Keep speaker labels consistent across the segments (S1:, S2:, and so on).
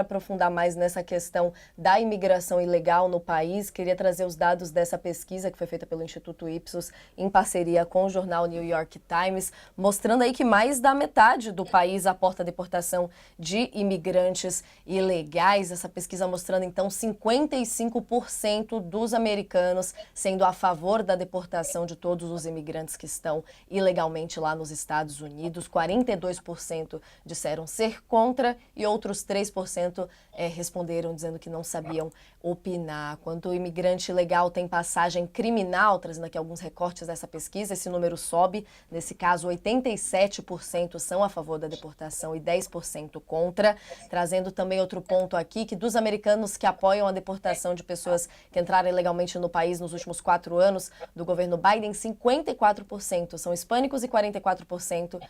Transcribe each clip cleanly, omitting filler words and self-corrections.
S1: aprofundar mais nessa questão da imigração ilegal no país, queria trazer os dados dessa pesquisa que foi feita pelo Instituto Ipsos em parceria com o jornal New York Times, mostrando aí que mais da metade do país aporta a deportação de imigrantes ilegais. Essa pesquisa mostrando então 55% dos americanos sendo a favor da deportação de todos os imigrantes que estão ilegalmente lá nos Estados Unidos. 42% disseram ser contra e outros 3% responderam dizendo que não sabiam opinar. Quanto o imigrante ilegal tem passagem criminal, trazendo aqui alguns recortes dessa pesquisa, esse número sobe. Nesse caso, 87% são a favor da deportação e 10% contra. Trazendo também outro ponto aqui, que dos americanos que apoiam a deportação de pessoas que entraram ilegalmente no país nos últimos 4 anos do governo Biden, 54% são hispânicos e 44%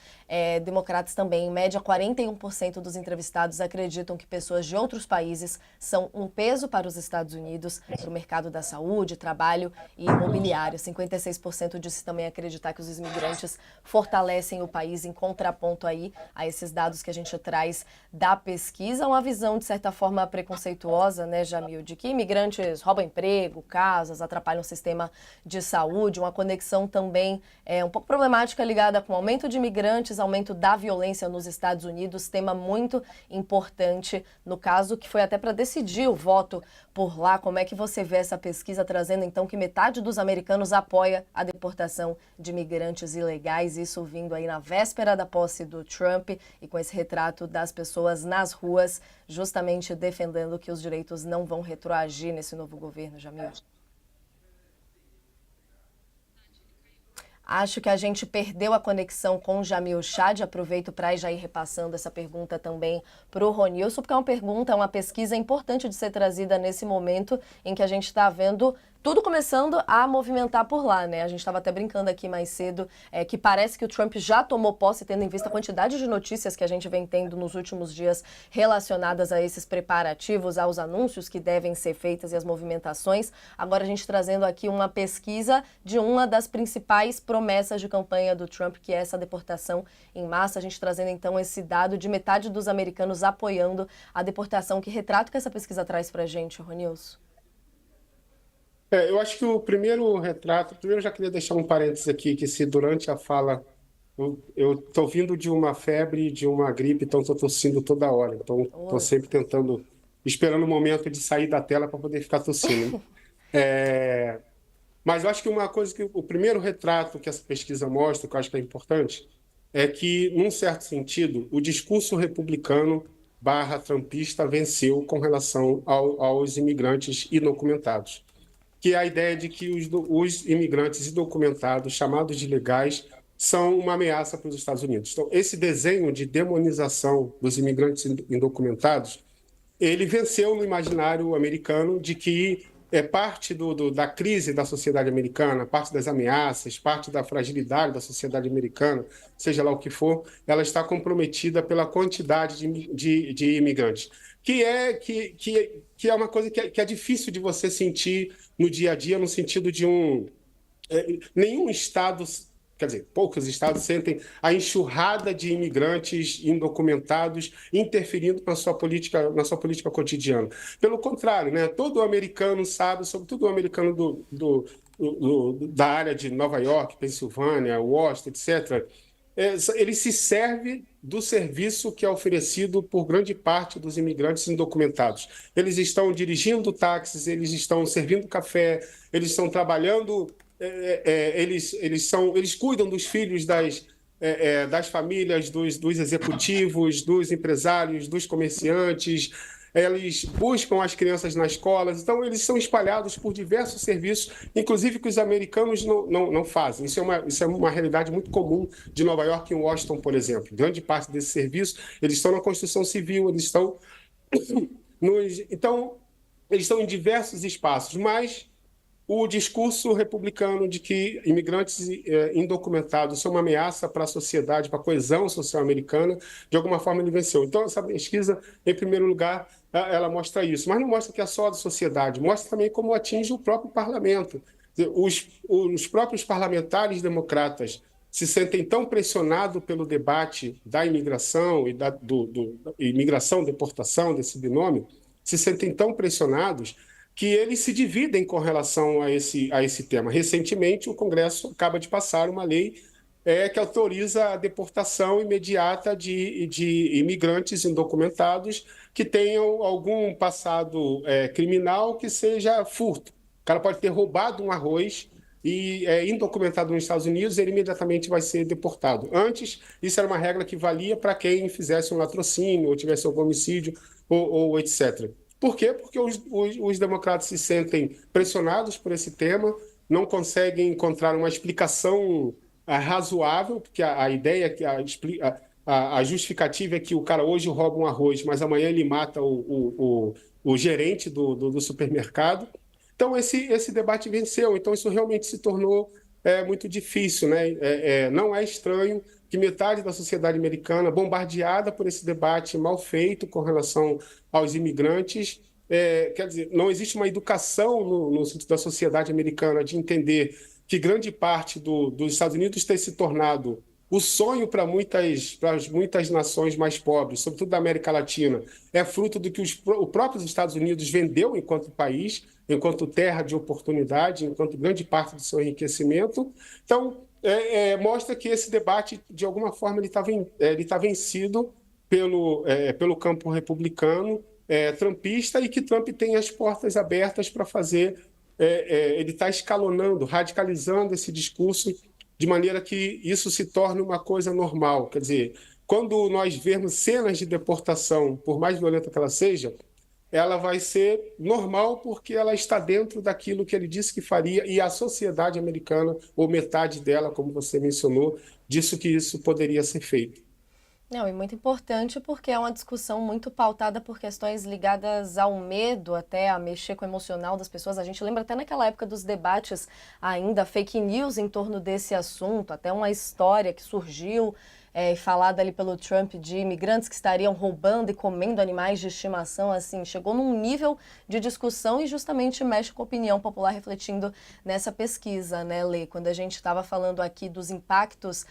S1: democratas também. Em média, 41% dos entrevistados acreditam que pessoas de outros países são um peso para os Estados Unidos, para o mercado da saúde, trabalho e imobiliário. 56% disse também acreditar que os imigrantes fortalecem o país, em contraponto aí a esses dados que a gente traz da pesquisa. Uma visão, de certa forma, preconceituosa, né, Jamil, de que imigrantes roubam emprego, casas, atrapalham o sistema de saúde, uma conexão também um pouco problemática ligada com o aumento de imigrantes, aumento da violência nos Estados Unidos, tema muito importante no caso, que foi até para decidir o voto por lá. Como é que você vê essa pesquisa trazendo, então, que metade dos americanos apoia a deportação de imigrantes ilegais, isso vindo aí na véspera da posse do Trump e com esse retrato das pessoas nas ruas, justamente defendendo que os direitos não vão retroagir nesse novo governo, Jamil? Acho que a gente perdeu a conexão com o Jamil Chad. Aproveito para já ir repassando essa pergunta também para o Ronilson, porque é uma pergunta, uma pesquisa importante de ser trazida nesse momento em que a gente está vendo tudo começando a movimentar por lá, né? A gente estava até brincando aqui mais cedo que parece que o Trump já tomou posse, tendo em vista a quantidade de notícias que a gente vem tendo nos últimos dias relacionadas a esses preparativos, aos anúncios que devem ser feitos e as movimentações. Agora a gente trazendo aqui uma pesquisa de uma das principais promessas de campanha do Trump, que é essa deportação em massa. A gente trazendo então esse dado de metade dos americanos apoiando a deportação. Que retrato que essa pesquisa traz pra gente, Ronilson?
S2: Eu acho que o primeiro retrato, primeiro eu já queria deixar um parênteses aqui, que se durante a fala eu estou vindo de uma febre, de uma gripe, então estou tossindo toda hora. Então estou
S1: Oi.
S2: sempre tentando, esperando o momento de sair da tela para poder ficar tossindo, né? É, mas eu acho que uma coisa que o primeiro retrato que essa pesquisa mostra, que eu acho que é importante, é que, num certo sentido, o discurso republicano barra trumpista venceu com relação aos imigrantes indocumentados, que é a ideia de que os imigrantes indocumentados, chamados de legais, são uma ameaça para os Estados Unidos. Então, esse desenho de demonização dos imigrantes indocumentados, ele venceu no imaginário americano de que é parte da crise da sociedade americana, parte das ameaças, parte da fragilidade da sociedade americana, seja lá o que for, ela está comprometida pela quantidade de imigrantes, que é uma coisa que é difícil de você sentir no dia a dia, no sentido de nenhum estado, quer dizer, poucos estados sentem a enxurrada de imigrantes indocumentados interferindo na sua política cotidiana. Pelo contrário, né, todo americano sabe, sobretudo o americano da área de Nova York, Pensilvânia, Washington, etc., ele se serve do serviço que é oferecido por grande parte dos imigrantes indocumentados. Eles estão dirigindo táxis, eles estão servindo café, eles estão trabalhando, eles cuidam dos filhos das famílias, dos executivos, dos empresários, dos comerciantes, eles buscam as crianças nas escolas, então eles são espalhados por diversos serviços, inclusive que os americanos não fazem. Isso é uma realidade muito comum de Nova York e Washington, por exemplo. Grande parte desse serviço, eles estão na construção civil, então, eles estão em diversos espaços, mas o discurso republicano de que imigrantes indocumentados são uma ameaça para a sociedade, para a coesão social americana, de alguma forma ele venceu. Então, essa pesquisa, em primeiro lugar, ela mostra isso, mas não mostra que é só da sociedade, mostra também como atinge o próprio parlamento. Os próprios parlamentares democratas se sentem tão pressionados pelo debate da imigração e imigração, deportação, desse binômio, se sentem tão pressionados que eles se dividem com relação a esse tema. Recentemente, o Congresso acaba de passar uma lei que autoriza a deportação imediata de imigrantes indocumentados que tenham algum passado criminal que seja furto. O cara pode ter roubado um arroz e é indocumentado nos Estados Unidos, ele imediatamente vai ser deportado. Antes, isso era uma regra que valia para quem fizesse um latrocínio ou tivesse algum homicídio ou etc. Por quê? Porque os democratas se sentem pressionados por esse tema, não conseguem encontrar uma explicação razoável, porque a ideia, a justificativa é que o cara hoje rouba um arroz, mas amanhã ele mata o gerente do supermercado. Então, esse debate venceu. Então, isso realmente se tornou muito difícil, né? Não é estranho que metade da sociedade americana, bombardeada por esse debate mal feito com relação aos imigrantes, quer dizer, não existe uma educação no sentido da sociedade americana de entender que grande parte dos Estados Unidos tem se tornado o sonho para muitas nações mais pobres, sobretudo da América Latina, é fruto do que os próprios Estados Unidos vendeu enquanto país, enquanto terra de oportunidade, enquanto grande parte do seu enriquecimento. Então, mostra que esse debate, de alguma forma, ele tá vencido pelo campo republicano, trumpista, e que Trump tem as portas abertas para fazer. Ele está escalonando, radicalizando esse discurso de maneira que isso se torne uma coisa normal. Quer dizer, quando nós vermos cenas de deportação, por mais violenta que ela seja, ela vai ser normal porque ela está dentro daquilo que ele disse que faria e a sociedade americana, ou metade dela, como você mencionou, disse que isso poderia ser feito.
S1: Não, e muito importante porque é uma discussão muito pautada por questões ligadas ao medo, até a mexer com o emocional das pessoas. A gente lembra até naquela época dos debates ainda, fake news em torno desse assunto, até uma história que surgiu falada ali pelo Trump de imigrantes que estariam roubando e comendo animais de estimação, assim, chegou num nível de discussão e justamente mexe com a opinião popular refletindo nessa pesquisa, né, Lê? Quando a gente estava falando aqui dos impactos,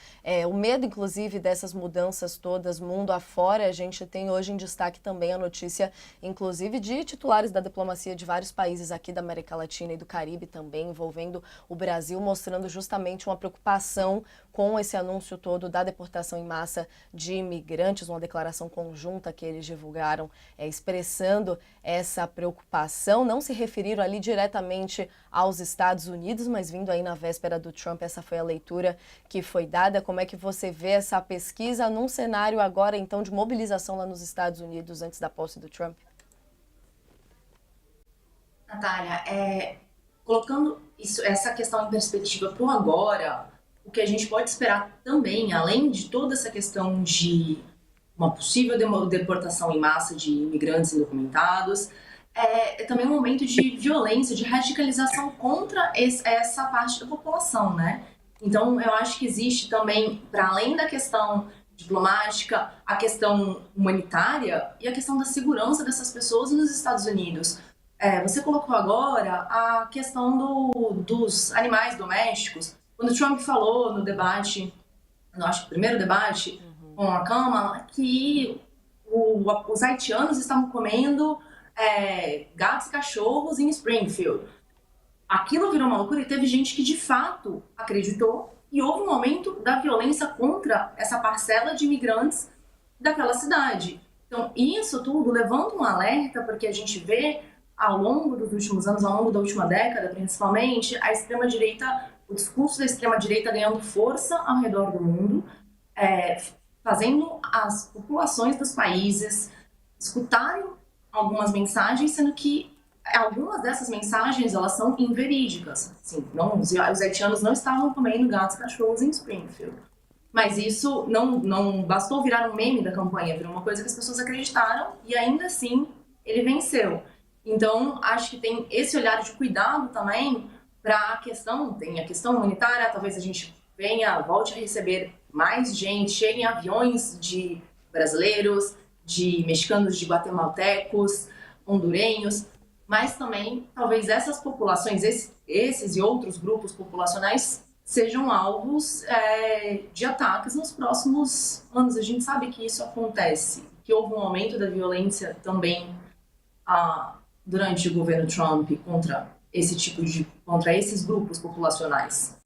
S1: o medo, inclusive, dessas mudanças todas, mundo afora, a gente tem hoje em destaque também a notícia, inclusive, de titulares da diplomacia de vários países aqui da América Latina e do Caribe também, envolvendo o Brasil, mostrando justamente uma preocupação com esse anúncio todo da deportação em massa de imigrantes, uma declaração conjunta que eles divulgaram, expressando essa preocupação. Não se referiram ali diretamente aos Estados Unidos, mas vindo aí na véspera do Trump, essa foi a leitura que foi dada. Como é que você vê essa pesquisa num cenário agora, então, de mobilização lá nos Estados Unidos antes da posse do Trump?
S3: Natália, colocando essa questão em perspectiva para o agora, o que a gente pode esperar também, além de toda essa questão de uma possível deportação em massa de imigrantes indocumentados, é também um momento de violência, de radicalização contra essa parte da população, né? Então, eu acho que existe também, para além da questão diplomática, a questão humanitária e a questão da segurança dessas pessoas nos Estados Unidos. Você colocou agora a questão dos animais domésticos. Quando o Trump falou no debate, acho que o primeiro debate com a Câmara, que os haitianos estavam comendo gatos e cachorros em Springfield. Aquilo virou uma loucura e teve gente que de fato acreditou e houve um aumento da violência contra essa parcela de imigrantes daquela cidade. Então, isso tudo levanta um alerta, porque a gente vê ao longo dos últimos anos, ao longo da última década principalmente, a extrema-direita, o discurso da extrema-direita ganhando força ao redor do mundo, fazendo as populações dos países escutarem algumas mensagens, sendo que algumas dessas mensagens elas são inverídicas. Assim, os haitianos não estavam comendo gatos e cachorros em Springfield. Mas isso não bastou virar um meme da campanha, virou uma coisa que as pessoas acreditaram e ainda assim ele venceu. Então, acho que tem esse olhar de cuidado também para a questão humanitária, talvez a gente volte a receber mais gente, cheguem aviões de brasileiros, de mexicanos, de guatemaltecos, hondurenhos, mas também talvez essas populações, esses e outros grupos populacionais sejam alvos de ataques nos próximos anos. A gente sabe que isso acontece, que houve um aumento da violência também durante o governo Trump contra contra esses grupos populacionais.